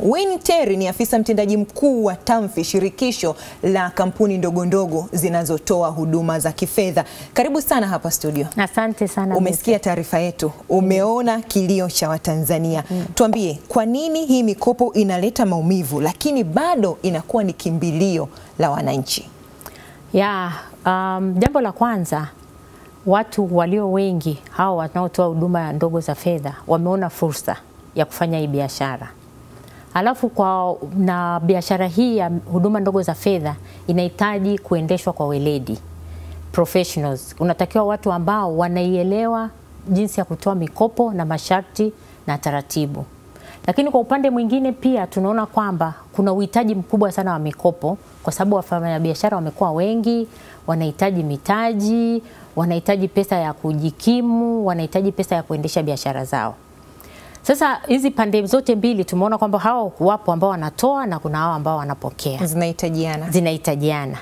Wayne Terry ni afisa mtendaji mkuu wa TAMFI, shirikisho la kampuni ndogo ndogo zinazotoa huduma za kifedha. Karibu sana hapa studio. Asante sana. Umesikia taarifa yetu, umeona kilio cha Watanzania. Tuambie, kwa nini hii mikopo inaleta maumivu lakini bado inakuwa ni kimbilio la wananchi? Jambo la kwanza, watu walio wengi hao wanaotoa huduma ndogo za fedha wameona fursa ya kufanya hii biashara. Alafu na biashara hii ya huduma ndogo za fedha inahitaji kuendeshwa kwa weledi, professionals. Unatakiwa watu ambao wanaielewa jinsi ya kutoa mikopo na masharti na taratibu. Lakini kwa upande mwingine pia tunaona kwamba kuna uhitaji mkubwa sana wa mikopo kwa sababu wafanyabiashara wamekuwa wengi, wanahitaji mitaji, wanahitaji pesa ya kujikimu, wanahitaji pesa ya kuendesha biashara zao. Sasa hizi pande zote mbili tumeona kwamba hao wapo ambao wanatoa na kuna hao ambao wanapokea. Zinahitajiana.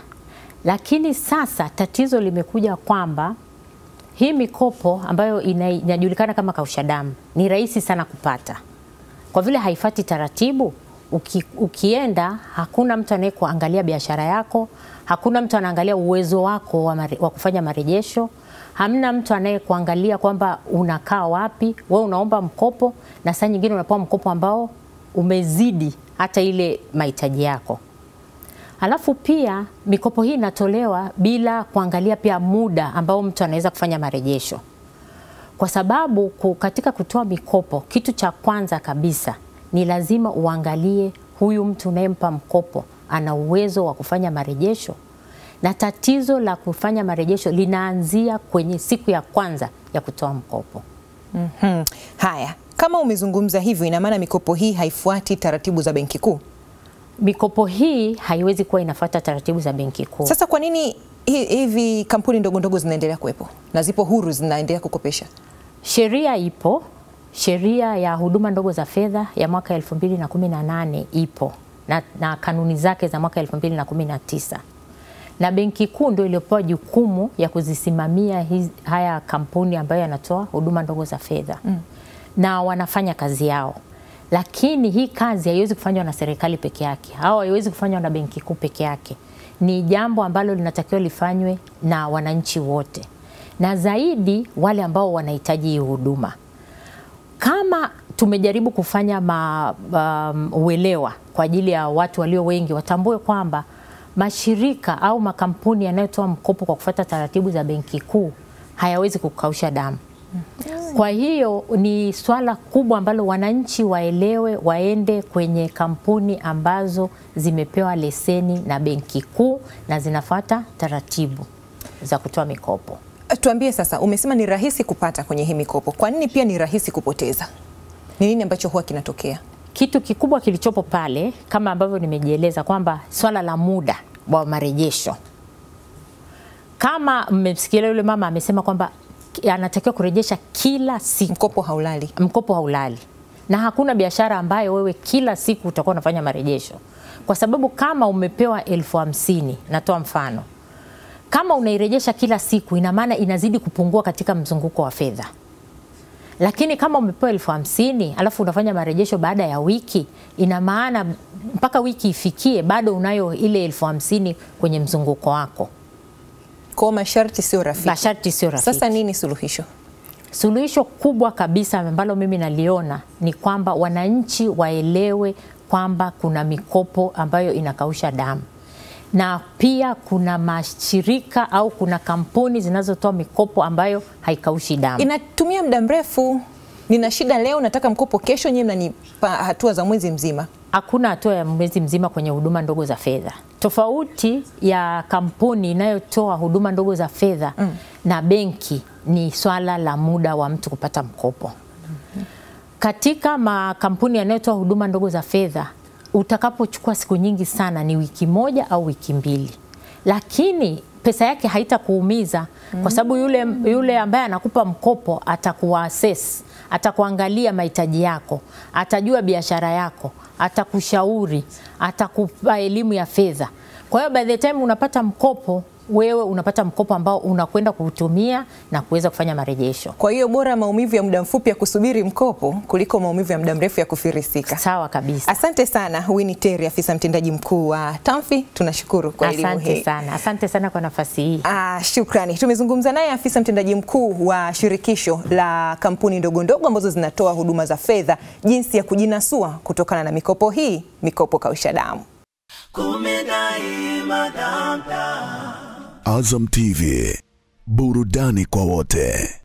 Lakini sasa tatizo limekuja kwamba hii mikopo ambayo inajulikana kama kausha damu ni rahisi sana kupata. Kwa vile haifati taratibu, ukienda hakuna mtu anayekuangalia biashara yako, hakuna mtu anaangalia uwezo wako wa kufanya marejesho. Hamna mtu anayekuangalia kwamba unakaa wapi, wewe unaomba mkopo na saa nyingine unapewa mkopo ambao umezidi hata ile mahitaji yako. Alafu pia mikopo hii inatolewa bila kuangalia pia muda ambao mtu anaweza kufanya marejesho. Kwa sababu katika kutoa mikopo, kitu cha kwanza kabisa ni lazima uangalie huyu mtu unayempa mkopo ana uwezo wa kufanya marejesho. Na tatizo la kufanya marejesho linaanzia kwenye siku ya kwanza ya kutoa mkopo. Haya, kama umezungumza hivyo, ina maana mikopo hii haifuati taratibu za Benki Kuu? Mikopo hii haiwezi kuwa inafuata taratibu za Benki Kuu. Sasa kwa nini hivi kampuni ndogo ndogo zinaendelea kuwepo na zipo huru zinaendelea kukopesha? Sheria ipo, sheria ya huduma ndogo za fedha ya mwaka 2018 ipo na kanuni zake za mwaka 2019. Na Benki Kuu ndio iliyopewa jukumu ya kuzisimamia haya kampuni ambayo yanatoa huduma ndogo za fedha. Na wanafanya kazi yao. Lakini hii kazi haiwezi kufanywa na serikali peke yake. Haiwezi kufanywa na Benki Kuu peke yake. Ni jambo ambalo linatakiwa lifanywe na wananchi wote. Na zaidi wale ambao wanahitaji hii huduma. Kama tumejaribu kufanya uelewa kwa ajili ya watu walio wengi, watambue kwamba mashirika au makampuni yanayotoa mkopo kwa kufuata taratibu za Benki Kuu hayawezi kukausha damu. Kwa hiyo ni swala kubwa ambalo wananchi waelewe, waende kwenye kampuni ambazo zimepewa leseni na Benki Kuu na zinafuata taratibu za kutoa mikopo. Tuambie sasa, umesema ni rahisi kupata kwenye hii mikopo. Kwa nini pia ni rahisi kupoteza? Ni nini ambacho huwa kinatokea? Kitu kikubwa kilichopo pale kama ambavyo nimejieleza kwamba swala la muda wa marejesho. Kama mmesikia yule mama amesema kwamba anatakiwa kurejesha kila siku. Mkopo haulali. Na hakuna biashara ambayo wewe kila siku utakuwa unafanya marejesho. Kwa sababu kama umepewa 50,000, natoa mfano. Kama unairejesha kila siku ina maana inazidi kupungua katika mzunguko wa fedha. Lakini kama umepewa 50,000 alafu unafanya marejesho baada ya wiki, ina maana mpaka wiki ifikie bado unayo ile 50,000 kwenye mzunguko wako. Kwa masharti sio rafiki. Masharti sio rafiki. Sasa nini suluhisho? Suluhisho kubwa kabisa ambalo mimi naliona ni kwamba wananchi waelewe kwamba kuna mikopo ambayo inakausha damu. Na pia kuna mashirika au kuna kampuni zinazotoa mikopo ambayo haikaushi damu. Inatumia muda mrefu. Nina shida leo, nataka mkopo kesho, nyinyi mnanipa hatua za mwezi mzima. Hakuna hatua ya mwezi mzima kwenye huduma ndogo za fedha. Tofauti ya kampuni inayotoa huduma ndogo za fedha na benki ni swala la muda wa mtu kupata mkopo. Katika makampuni yanayotoa huduma ndogo za fedha, utakapochukua siku nyingi sana ni wiki moja au wiki mbili. Lakini pesa yake haitakuumiza kwa sababu yule ambaye anakupa mkopo atakuassess, atakuangalia mahitaji yako, atajua biashara yako, atakushauri, atakupa elimu ya fedha. Kwa hiyo by the time unapata mkopo, wewe unapata mkopo ambao unakwenda kuutumia na kuweza kufanya marejesho. Kwa hiyo bora maumivu ya muda mfupi ya kusubiri mkopo kuliko maumivu ya muda mrefu ya kufirisika. Sawa kabisa. Asante sana Winnie Terry, afisa mtendaji mkuu wa TAMFI. Tunashukuru kwa elimu hii. Asante sana. Asante sana kwa nafasi hii. Shukrani. Tumezungumza naye afisa mtendaji mkuu wa shirikisho la kampuni ndogo ndogo ambazo zinatoa huduma za fedha, jinsi ya kujinasua kutokana na mikopo hii, mikopo kausha damu. Azam TV, burudani kwa wote.